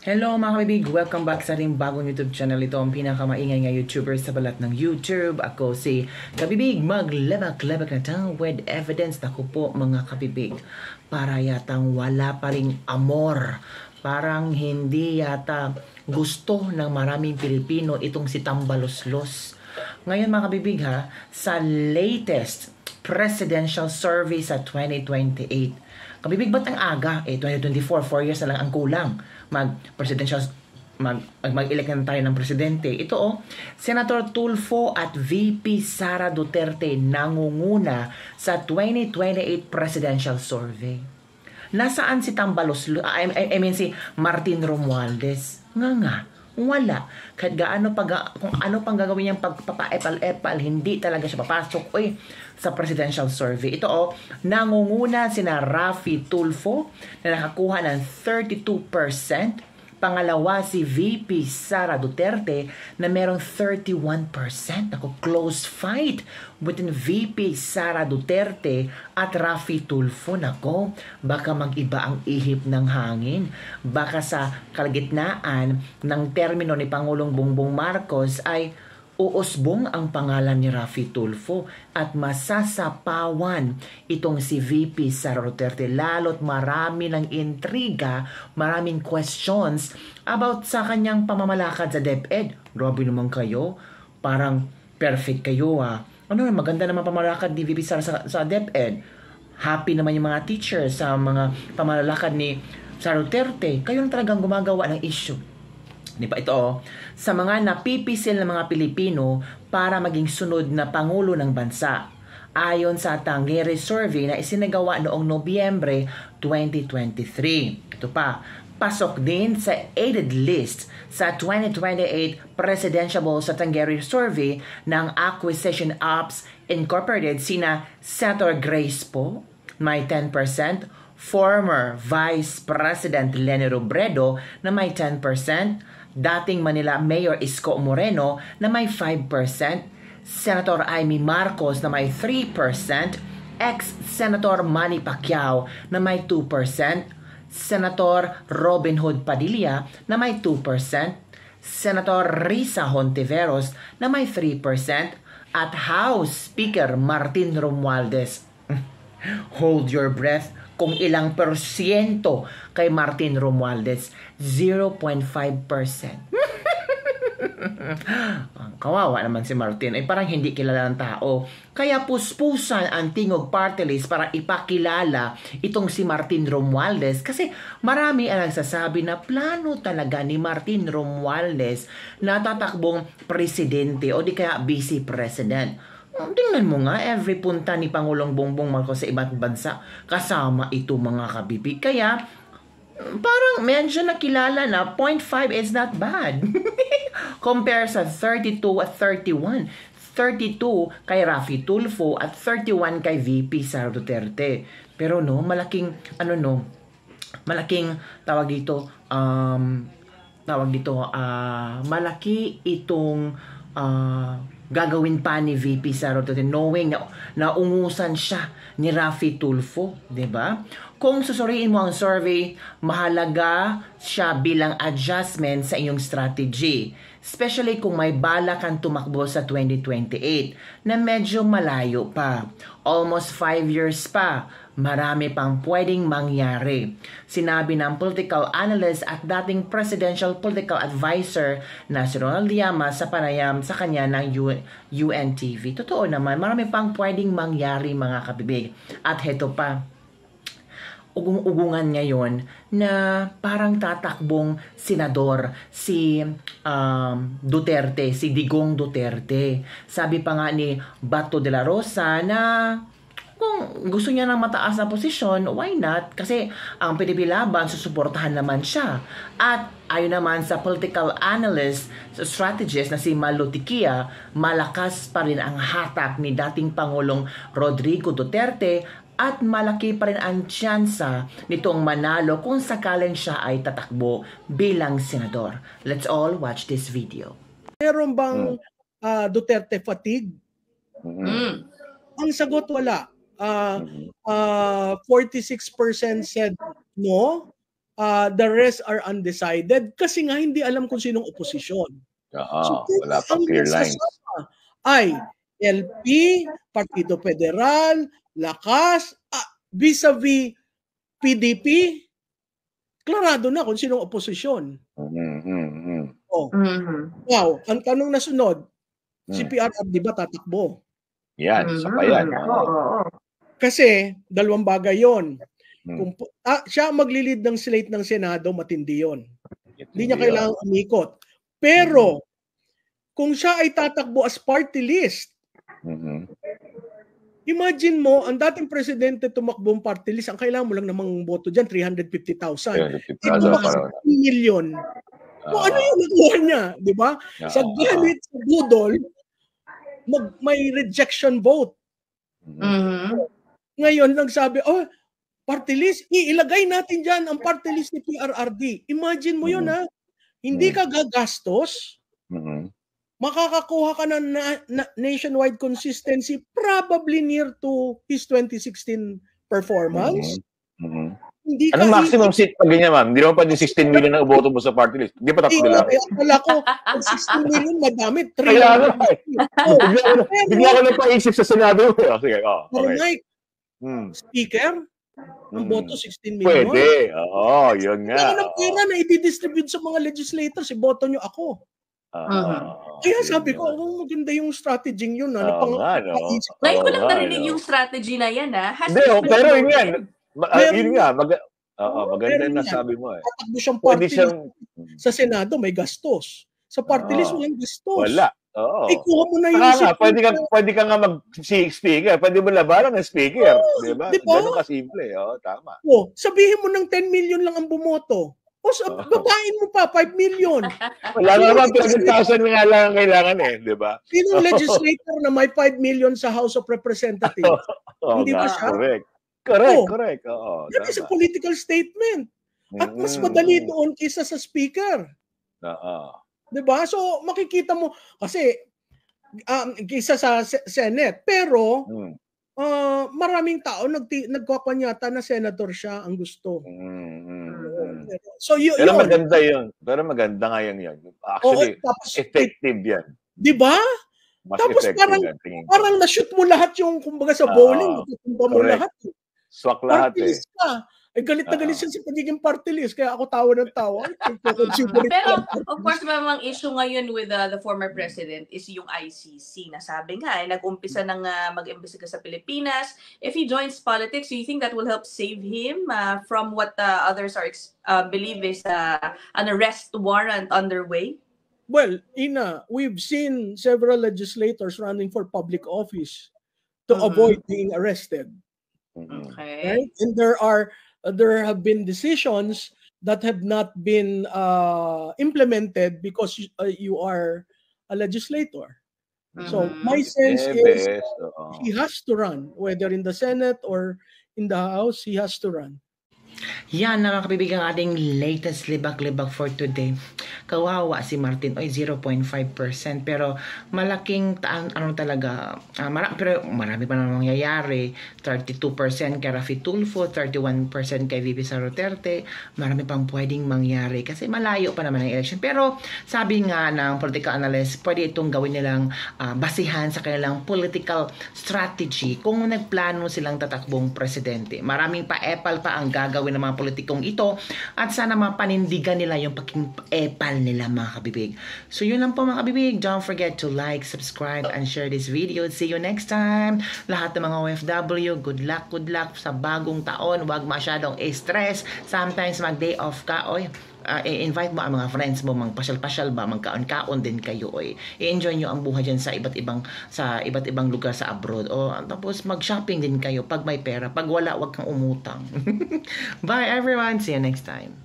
Hello mga kabibig! Welcome back sa ating bagong YouTube channel. Ito ang pinakamaingay nga YouTuber sa balat ng YouTube. Ako si Kabibig. Maglabak-labak na tayo with evidence. Naku po mga kabibig. Para yatang wala pa ring amor. Parang hindi yata gusto ng maraming Pilipino itong si Tambaloslos. Ngayon mga kabibig ha, sa latest presidential survey sa 2028. Kabibig ba't ang aga? 2024, 4 years na lang ang kulang. Mag-presidential mag-elect na tayo ng presidente. Ito Senator Tulfo at VP Sara Duterte nangunguna sa 2028 presidential survey. Nasaan si Tambaloslos? I mean si Martin Romualdez? Nga. Wala. Kahit kung ano pang gagawin niyang pagpapa-epal-epal, hindi talaga siya papasok sa presidential survey. Ito nangunguna sina Raffy Tulfo na nakakuha ng 32%. Pangalawa si VP Sara Duterte na merong 31%. Ako, close fight between VP Sara Duterte at Raffy Tulfo. Nako, baka mag-iba ang ihip ng hangin. Baka sa kalagitnaan ng termino ni Pangulong Bongbong Marcos ay uusbong ang pangalan ni Raffy Tulfo at masasapawan itong si VP Sara Duterte. Lalo't marami ng intriga, maraming questions about sa kanyang pamamalakad sa DepEd. Grabe naman kayo, parang perfect kayo maganda naman pamamalakad ni VP Sara sa DepEd. Happy naman yung mga teachers sa mga pamamalakad ni Sara Duterte. Kayo na talagang gumagawa ng issue. Di ba ito sa mga napipisil ng mga Pilipino para maging sunod na Pangulo ng bansa. Ayon sa Tangere Survey na isinagawa noong Nobyembre 2023. Ito pa, pasok din sa aided list sa 2028 Presidential sa Tangere Survey ng Acquisition Ops Incorporated sina Senator Grace Poe, may 10%, former Vice President Leni Robredo na may 10%, dating Manila Mayor Isko Moreno na may 5%, Senator Amy Marcos na may 3%, ex-Senator Manny Pacquiao na may 2%, Senator Robin Hood Padilla na may 2%, Senator Risa Hontiveros na may 3%, at House Speaker Martin Romualdez. Hold your breath kung ilang porsyento kay Martin Romualdez. 0.5%. Kawawa naman si Martin. Ay parang hindi kilala ng tao. Kaya puspusan ang Tingog Party List para ipakilala itong si Martin Romualdez. Kasi marami ang nagsasabi na plano talaga ni Martin Romualdez na tatakbong presidente o di kaya vice president. Tingnan mo nga, every punta ni Pangulong Bongbong Marcos sa iba't bansa, kasama ito mga kabibig. Kaya, parang medyo nakilala na 0.5 is not bad. Compare sa 32 at 31. 32 kay Raffy Tulfo at 31 kay VP Sara Duterte. Pero malaking, malaking malaki itong gagawin pa ni VP Sara Duterte knowing na naungusan siya ni Raffy Tulfo, 'di ba? Kung susuriin mo ang survey, mahalaga siya bilang adjustment sa iyong strategy, especially kung may balak kang tumakbo sa 2028 na medyo malayo pa. Almost 5 years pa. Marami pang pwedeng mangyari. Sinabi ng political analyst at dating presidential political advisor na si Ronald Llamas sa panayam sa kanya ng UNTV. Totoo naman, marami pang pwedeng mangyari mga kabibig. At heto pa, ugong-ugungan ngayon na parang tatakbong senador si Duterte, si Digong Duterte. Sabi pa nga ni Bato de la Rosa na kung gusto niya ng mataas na posisyon, why not? Kasi ang PDP Laban, susuportahan naman siya. At ayon naman sa political analyst, strategist na si Malu Tiquia, malakas pa rin ang hatak ni dating Pangulong Rodrigo Duterte at malaki pa rin ang tsansa nitong manalo kung sakaling siya ay tatakbo bilang senador. Let's all watch this video. Meron bang Duterte fatigue? Ang sagot wala. 46% said no, the rest are undecided kasi nga hindi alam kung sinong oposisyon. So, Wala ang pang clear lines. nasasama ay LP, Partido Federal, Lakas, vis-a-vis PDP, klarado na kung sinong oposisyon. Oh. Now, ang tanong na sunod, si PRRD ba tatakbo? Yan, isa pa yan. Kasi, dalawang bagay yon. Kung siya maglilid ng slate ng Senado, matindi yon. Hindi niya kailangang umikot. Pero, kung siya ay tatakbo as party list, imagine mo, ang dating presidente tumakbong party list, ang kailangan mo lang namang boto dyan, 350,000. 350,000 million. Kung ano yung nakuha niya, di ba? Sa galit, sa budol, may rejection vote. Ngayon, nagsabi, party list, ilagay natin dyan ang party list ni PRRD. Imagine mo yun, ha? Hindi ka gagastos, makakakuha ka ng nationwide consistency probably near to his 2016 performance. Hindi anong maximum seat pag ganyan, ma'am? Hindi naman pa din 16 million na boto mo sa party list. Hindi pa tatlo lang. Akala ko, 16 million, madami. Kaya nga. Bigla ko nagpaisip sa Senado. Sige, Pero Mike, speaker, ang boto 16 million. Pwede. Oo, yun nga. Ang pera na i-distribute sa mga legislators, boto nyo ako. Kaya sabi ko, maganda yung strategy yun. Ngayon ko lang narinig yung strategy na yan. Hindi, pero yun yan. Yun nga, maganda na sabi mo. Tatakbo siyang party sa Senado, may gastos. Sa party list, walang gastos. Wala. Oo. Kuha mo na yung pwede ka nga mag-speaker. Pwede mo labanan ng speaker. Diba? Ganun ka-simple. Tama. Sabihin mo ng 10 million lang ang bumoto. Babain mo pa, 5 million. Wala naman 200,000 nga lang ang kailangan diba? Sinong legislator na may 5 million sa House of Representatives? Hindi ba siya? Correct. That is a political statement. At mas madali doon kaysa sa speaker. Diba? So, makikita mo, kasi, kaysa sa Senate, pero, maraming tao nagkakanyata na senator siya ang gusto. So, pero maganda yun. Pero maganda nga yan. Actually, effective yan. Diba? Mas tapos parang na-shoot mo lahat yung, kumbaga sa bowling, tutumba mo lahat. Swak lahat Galit na galit siya sa pagiging party list, kaya ako tawa ng tawa. Pero, of course, mamang issue ngayon with the former president is yung ICC. Nasabi nga, nag-umpisa ng mag-imbestiga sa Pilipinas. If he joins politics, do you think that will help save him from what others are believe is an arrest warrant underway? Well, Ina, we've seen several legislators running for public office to avoid being arrested. Okay. Right? And there have been decisions that have not been implemented because you are a legislator. So my sense is he has to run, whether in the Senate or in the House, he has to run. Yan na mga kabibigan, ating latest libak-libak for today. Kawawa si Martin, 0.5%, pero malaking talaga, pero marami pa naman mangyayari. 32% kay Rafi Tulfo, 31% kay VP Sara Duterte, marami pang pwedeng mangyari kasi malayo pa naman ang election. Pero sabi nga ng political analyst, pwede itong gawin nilang basihan sa kanilang political strategy kung nagplano silang tatakbong presidente. Maraming pa-epal pa ang gagawin ng mga politikong ito at sana mapanindigan nila yung pagking-epal nila mga kabibig. So yun lang po mga kabibig. Don't forget to like, subscribe, and share this video. See you next time. Lahat ng mga OFW, good luck sa bagong taon. Huwag masyadong stress. Sometimes mag-day off ka. I-invite mo ang mga friends mo, magpasyal-pasyal ba, magkaon-kaon din kayo, i-enjoy nyo ang buhay dyan sa iba't ibang lugar sa abroad, tapos mag-shopping din kayo pag may pera, pag wala, wag kang umutang. Bye everyone, see you next time.